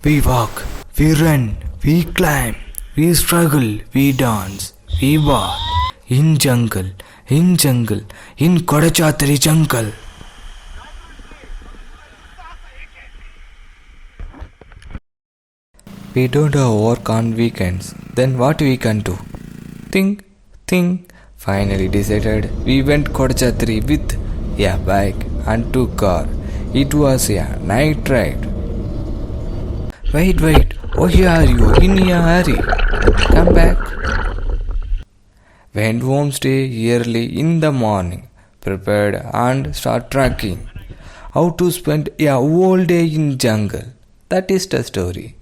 We walk, we run, we climb, we struggle, we dance, we walk in jungle, in Kodachadri jungle. We don't have work on weekends, then what we can do? Think. Finally decided we went Kodachadri with a bike and 2 cars. It was a night ride. Wait, why are you in a hurry? Come back. Went home stay early in the morning, prepared and start trekking. How to spend a whole day in jungle. That is the story.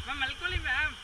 Ma'am, alcohol, ma'am.